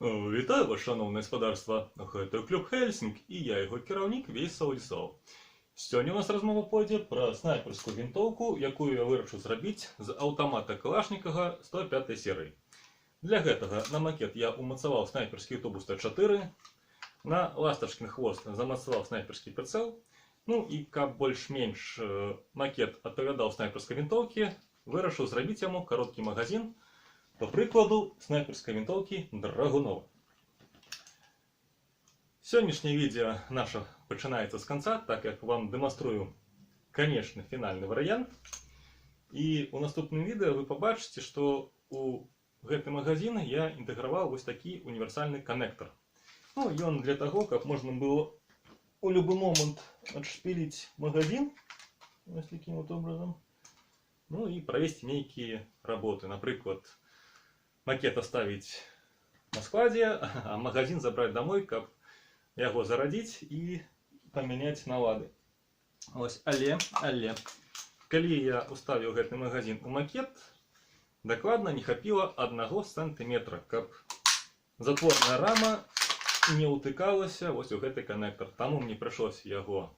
Вітаю вас, шановне господарство. Гэта клуб Хельсінг і я яго кіраўнік Вейсаў Лісоў. Сёння у нас размова пойдзе пра снайперскую вінтоўку, якую я вырашыў зрабіць з аўтамата Калашнікова 105 серыі. Для гэтага на макет я умацаваў снайперскі тубус Т4, на ластачкін хвост замацаваў снайперскі прыцэл, ну і каб больш-менш макет адпавядаў снайперскай вінтоўкі, вырашыў зрабіць яму кароткі магазин, по прикладу снайперской винтовки Драгунова. Сённяшняе відео наше пачынаецца з канца, так як вам дэманструю канечны фінальны варыянт. І ў наступным відэо вы пабачыце, што у гэты магазин я інтэграваў вось такі універсальны каннектор. Ну, ён для таго, каб можна было у любы момант адшпіліць магазин вось таким вот образом. Ну і правесці нейкія работы, напрыклад, макет оставить на складе, а магазин забрать домой, каб яго зарадзіць і памяняць на лады. Ось, але, калі я уставіў гэты магазин у макет, дакладна не хапіла 1 сантиметра, каб затворная рама не ўтыкалася вось у гэты каннектор. Таму мне прыйшлося яго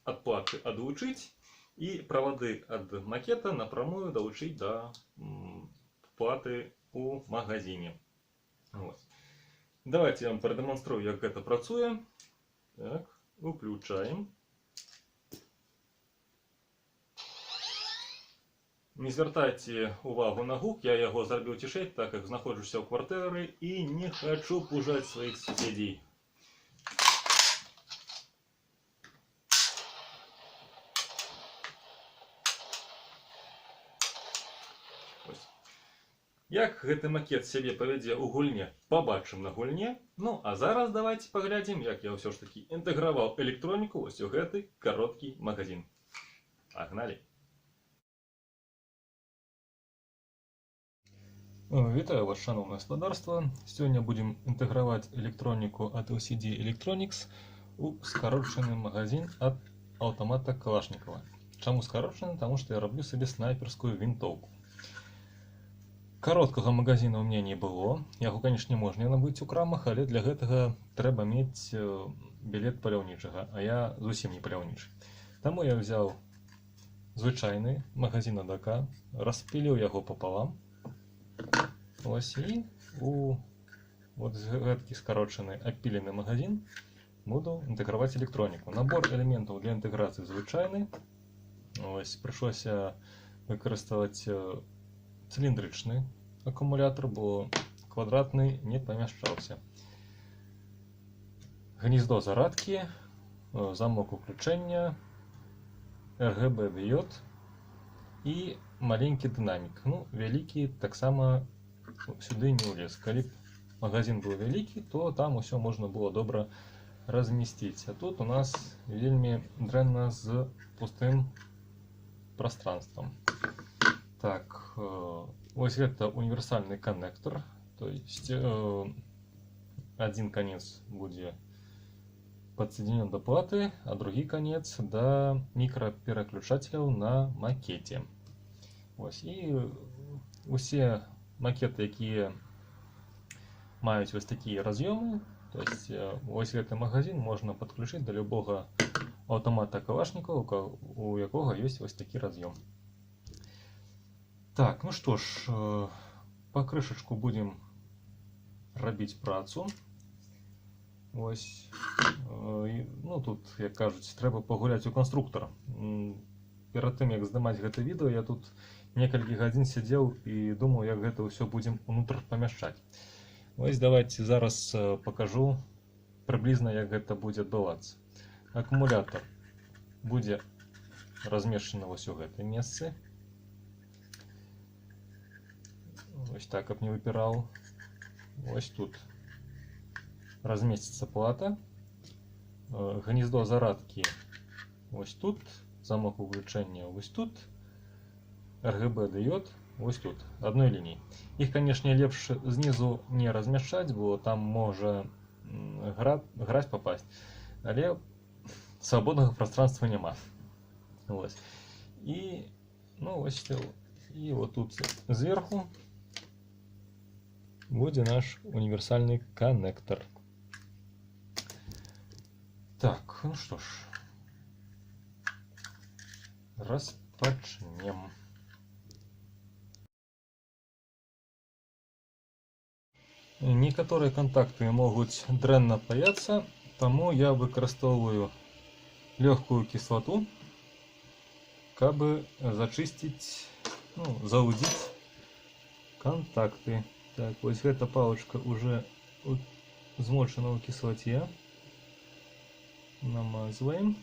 ад платы адлучыць і правады ад макета напрамую далучыць да платы у магазине. Вот. Давайте я вам продемонструю, як гэта працуе. Так, уключаем. Не звяртайце увагу на гук, я яго зрабіў цішэй, так як знаходжуся ў кватэры і не хочу пужаць сваіх суседзей. Як гэты макет сябе павядзе ў гульне, пабачым на гульне. Ну, а зараз давайте паглядзім, як я ўсё ж такі інтэграваў электроніку вось у гэты кароткі магазин. Пагналі! Вітаю вас, шановне господарство. Сёння будем інтэграваць электроніку ад LCD Electronics у скарочаны магазин ад аўтамата Калашнікова. Чаму скарочаны? Таму што я раблю сабе снайперскую вінтоўку. Кароткага магазина у меня не было. Яго, конечно, можна набыць у крамах, але для гэтага трэба мець білет паляўнічага, а я зусім не паляўнічы. Таму я взяў звычайны магазин АДК, распіліў яго пополам. Ось, і у вот гэткі скарочаны апілены магазин буду інтэграваць электроніку. Набор элементаў для інтэграцыі звычайны. Ось, прыйшлося выкарыставаць цилиндрычны акумулятор, бо квадратны не памяшчаўся. Гнездо зарадкі, замок уключэння, RGB дыёд і маленькі дынамік. Ну, вялікі таксама сюды не ўлез. Калі б магазин быў вялікі, то там усё можна было добра размесціць. А тут у нас вельмі дрэнна з пустым пространством. Так, вот это универсальный коннектор, то есть один конец будет подсоединен до платы, а другой конец до микропереключателей на макете. Ось, и все макеты, которые имеют вот такие разъемы, то есть вот этот магазин можно подключить до любого автомата Калашникова, у якого есть вот такой разъем. Так, ну что ж, покрышечку будем робить працу. Ось, ну тут, як кажуть, треба погуляти у конструктора. Перед тим, як здымаць гэта відео, я тут некалькі гадзін сидел і думаў, як гэта ўсё будем унутр памяшчаць. Ось, давайте зараз покажу приблизно, як гэта будзе адбывацца. Акумулятор будзе размешчаны вось у гэтай месцы. Ось так, каб не выпирал. Ось тут разместится плата. Гнездо зарадки ось тут. Замок уключения ось тут. RGB дыёд ось тут. Одной линией. Их, конечно, лепш снизу не размещать, бо там може граць попасть. Але свободного пространства нема. Ось. И, ну, ось, и вот тут сверху буде наш універсальний коннектор. Так, ну что ж, розпочнем. Некоторые контакты могут дрэнна паяться, тому я використовую легкую кислоту, кабы зачистить, ну, заудить контакты. Так, вот эта палочка уже змочена в кислоте. Намазываем.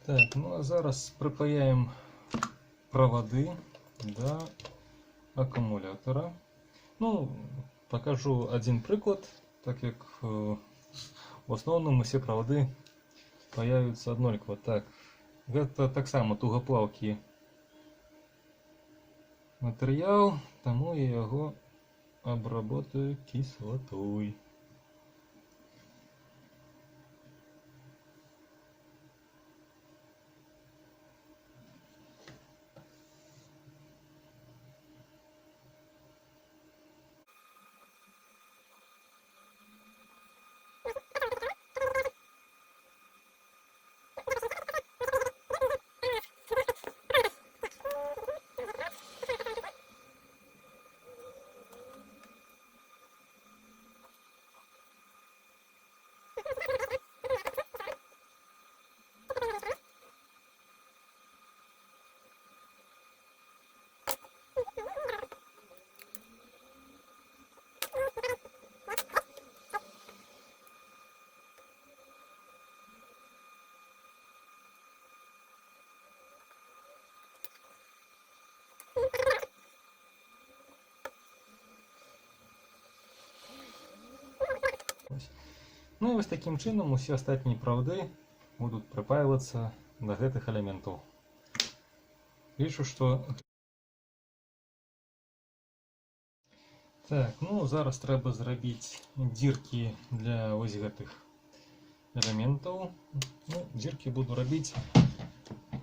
Так, ну а зараз припаяємо проводи до акумулятора. Ну, покажу один приклад, так як в основному всі проводи паяються однаково. Так, це так само тугоплавкий матеріал, тому я його обработаю кислотою. Ну і ось таким чином усі остатні проводи будуть припаюватися до гэтых элементаў. Лічу, що... Так, ну зараз треба зробити дірки для ось гэтых элементаў. Ну, дірки буду робити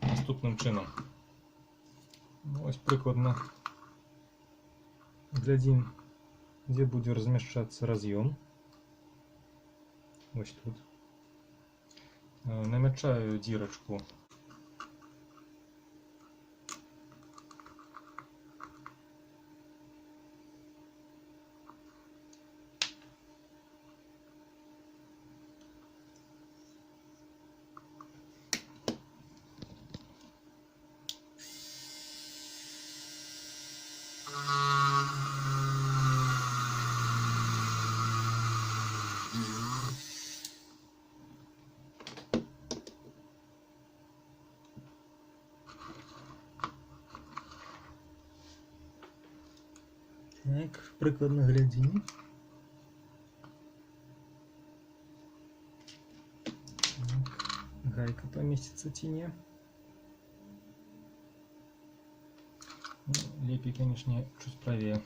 наступним чином. Ось прикладно глядим, де буде розміщатися роз'єм. Ось тут. Намечаю дірочку. Так, прикладно глядим. гайка поместится, ці не. Ну, лепей, конечно, чуть правее.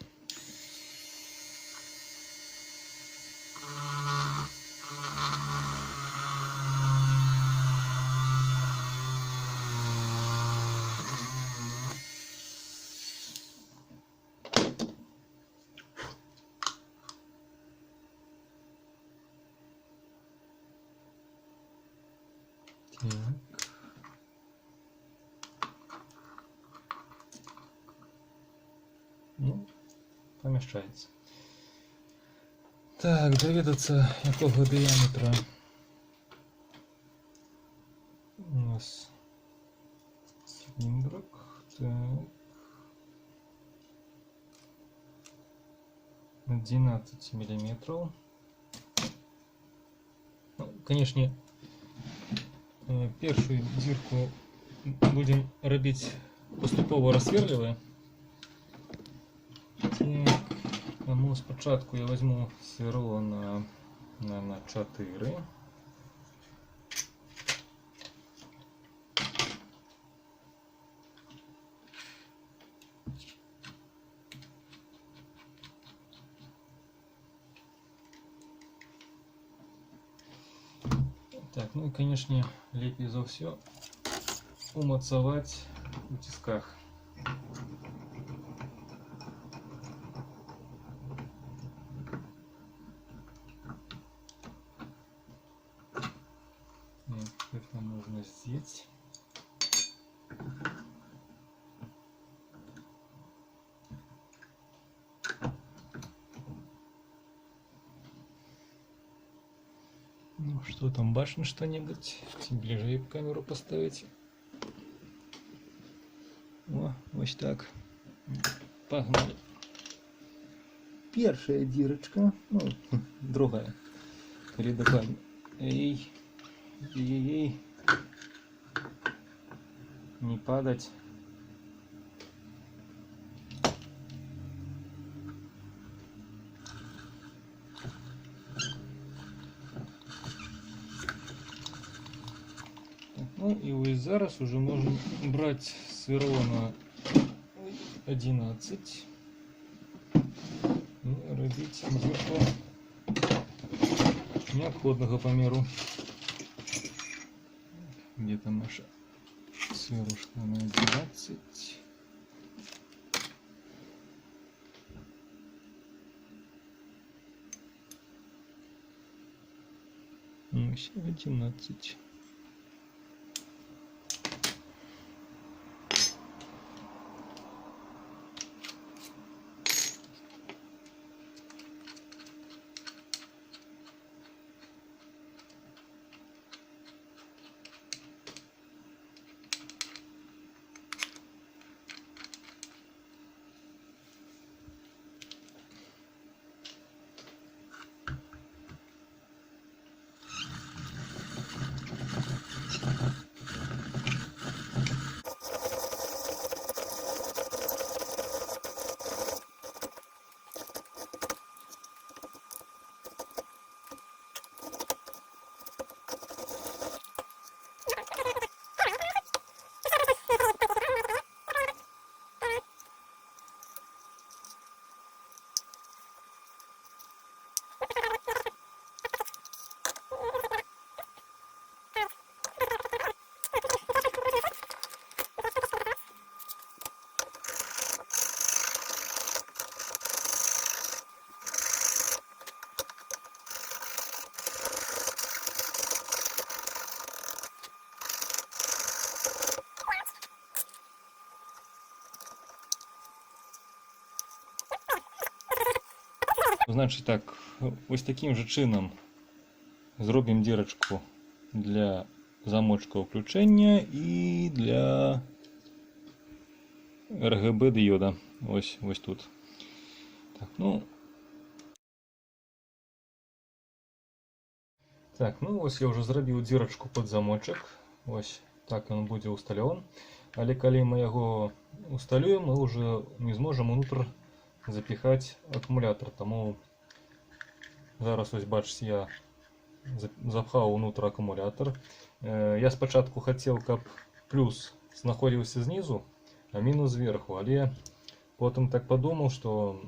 Так. Ну, помещается. Так, доведаться, якого діаметра у нас цилиндрик. Так. 12 миллиметров. Ну, конечно, первую дырку будем робить поступово рассверливая. Тому спочатку я возьму сверло на 4. Так, ну и, конечно, лепей за все умацовать в тисках. Это можно здесь. Ну что там, башня что-нибудь? Ближе камеру поставить. О, вот так. Погнали. Первая дырочка, ну, другая. Передокладно. Эй, эй, не падать. Ну і ось зараз уже можна брати сверло на 11 і робити дірку необходного померу. Где там наша сверлушка на 11? Ну, 11. Значить так, ось таким же чином зробимо дірочку для замочка включення і для RGB діода. Ось тут. Так, ну ось я вже зробив дірочку під замочок. Ось так він буде устален. Але коли ми його усталюємо, ми вже не зможемо внутрь запихати акумулятор. Тому зараз ось бачите, я запхав внутрь акумулятор. Я спочатку хотів, каб плюс знаходився знизу, а мінус зверху. Але потім так подумав, що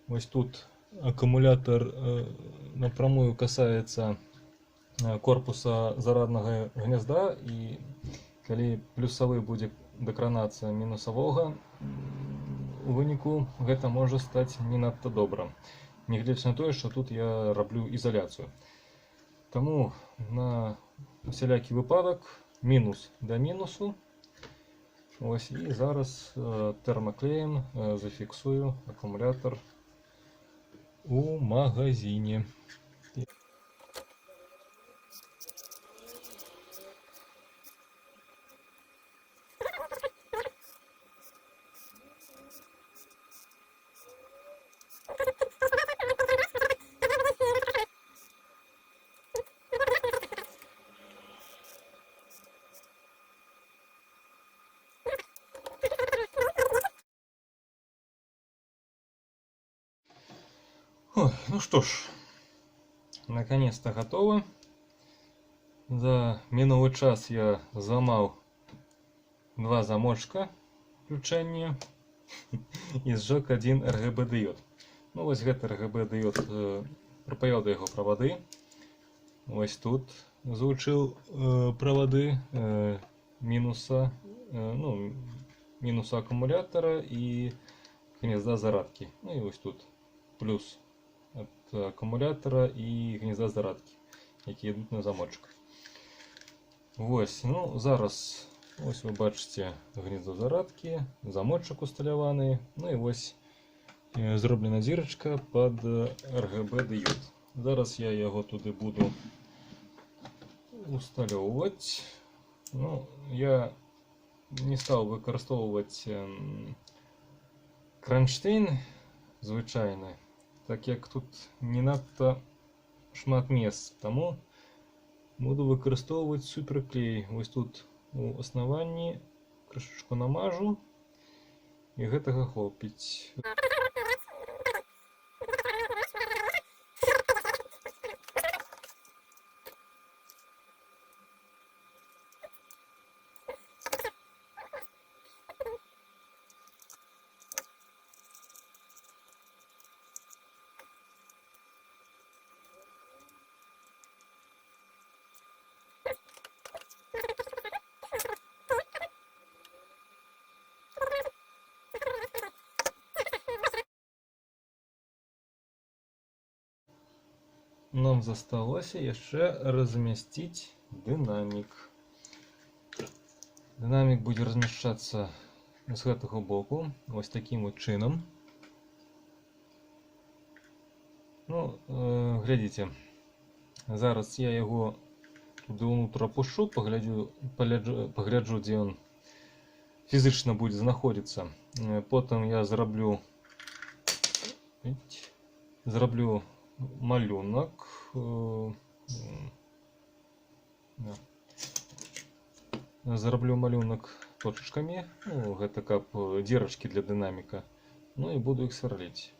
ось тут акумулятор напрямую касається корпуса зарадного гнезда, і коли плюсовий буде докранатися мінусового, у выніку гэта може стати не надто добрым. Нягледзячы на тое, що тут я роблю ізоляцію. Тому на всілякий випадок мінус до мінусу. Ось, і зараз термоклеєм зафіксую акумулятор у магазині. Ой, ну что ж, наконец-то готово. За минулый час я зламав 2 замочка включення і зжег 1 RGB дыёд. Ну ось гэты RGB дыёд, припаяв до його проводи. Ось тут залучив проводи мінуса, мінуса акумулятора і гнезда зарадки. Ну і ось тут плюс от акумулятора і гнізда зарадки, які йдуть на замочок. Ось, ну зараз ось ви бачите гніздо зарадки, замочок усталяваний, ну і ось зроблена зірочка під RGB діод. Зараз я його туди буду усталювати. Ну, я не став використовувати кронштейн звичайний, так як тут не надто шмат місць, тому буду використовувати суперклей. Ось тут у основанні кришечку намажу і гэтага хопить. Нам засталося яшчэ размясціць дынамік. Дынамік будзе размяшчацца з гэтага боку, ось таким вот чынам. Ну, глядзіце, зараз я яго туды ўнутр апушу, пагляджу, дзе ён фізычна будзе знаходзіцца. Потым я зраблю малюнок. Зраблю малюнок точечками. Ну, гэта каб дзірачкі для дынаміка. Ну і буду іх сверліць.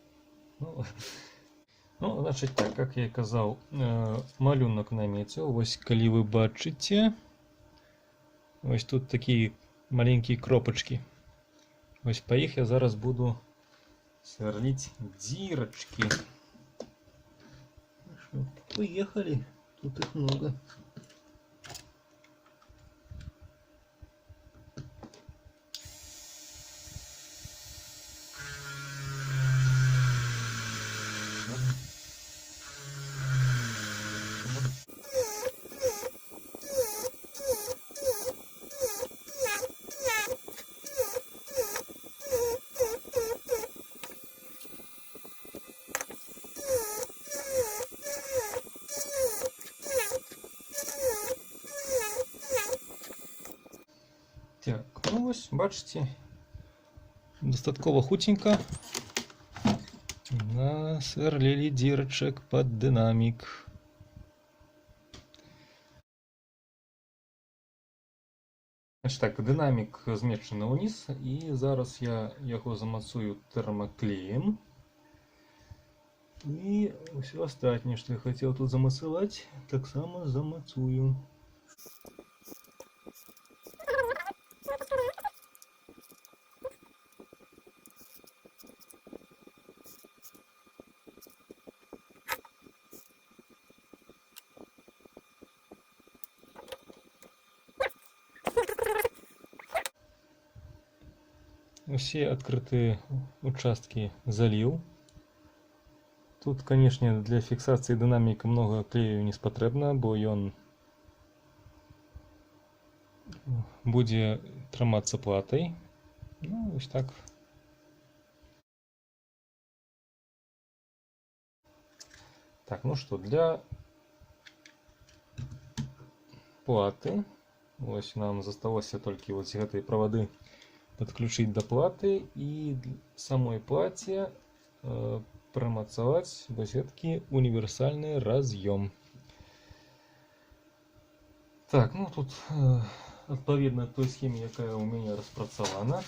Ну, значить так, як я і казав, малюнок намеців. Ось, калі ви бачите, ось тут такі маленькі кропочки. Ось по їх я зараз буду сверлить дірочки. Поехали, тут их много. Так, ну ось, бачите, достатково хутенько насверлили дірочок під динамік. Значить так, динамік зміщено вниз, і зараз я його замацую термоклеєм. І все остатнє, що я хотів тут замацувати, так само замацую. Все открытые участки залил. Тут, конечно, для фиксации динамика много клею не спотребно, бо ён будет триматися платой. Ну, ось так. Так, ну что, для платы, ось нам засталося тільки ось гэтай проводы подключить до платы и самой плате промацаваць вось гэткі универсальный разъем. Так, ну тут адпаведна той схеме, якая у меня распрацавана.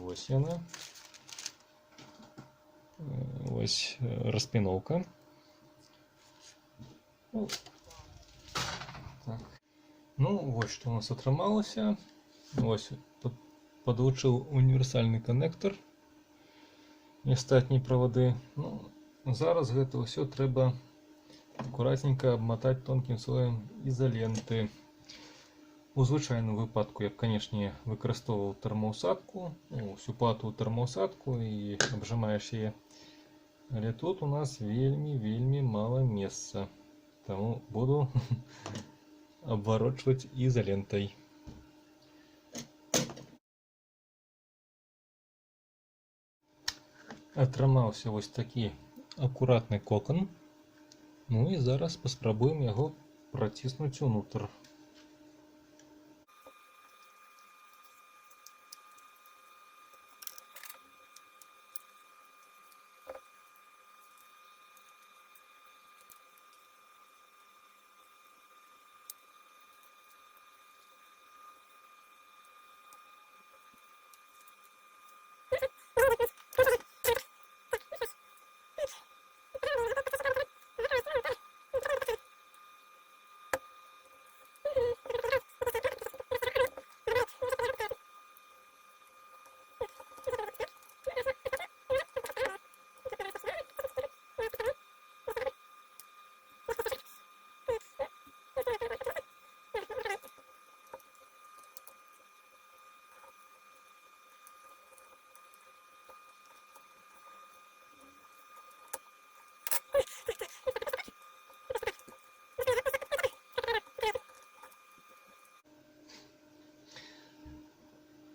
Вось яна. Ось распіновка. Так. Ну, вот что у нас атрымалася. Ось подлучил универсальный коннектор и остатние проводы. Ну, зараз гэта все треба аккуратненько обмотать тонким слоем изоленты. У звычайным выпадку я б, конечно, выкарыстоўваў тэрмоусадку, всю плату тэрмоусадку и обжимаешь ее. Але тут у нас вельми мало места, тому буду обворачивать изолентой. Атрымаўся вось такі акуратны кокон. Ну і зараз паспрабуем яго праціснуць унутр.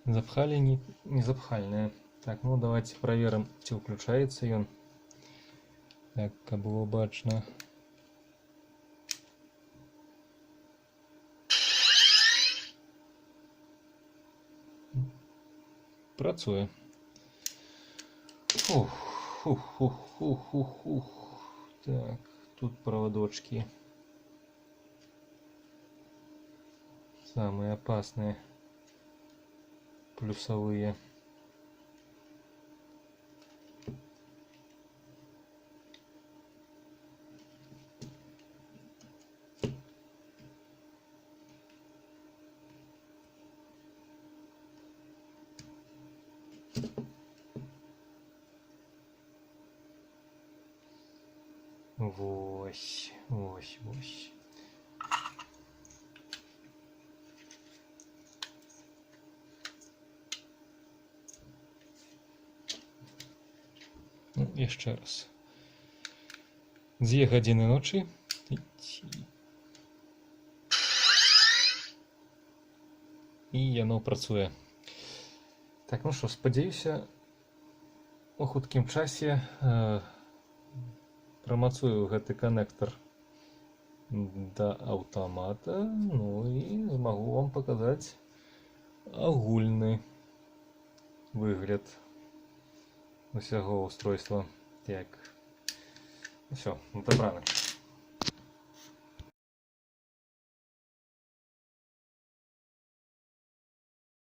Запхали, не запхальные. Так, ну давайте проверим, ці включается ён. Так, каб было бачно. Працуе. Так, тут проводочки. Самые опасные. Плюсовые. Вось. Ну, яшчэ раз. 2 гадзіны ночі. І яно працуе. Так, ну што, спадзяюся, у хуткім часе прамацую гэты канектар да аўтамата, ну і змагу вам паказаць агульны выгляд усяго устройства. Так, все, добраніч.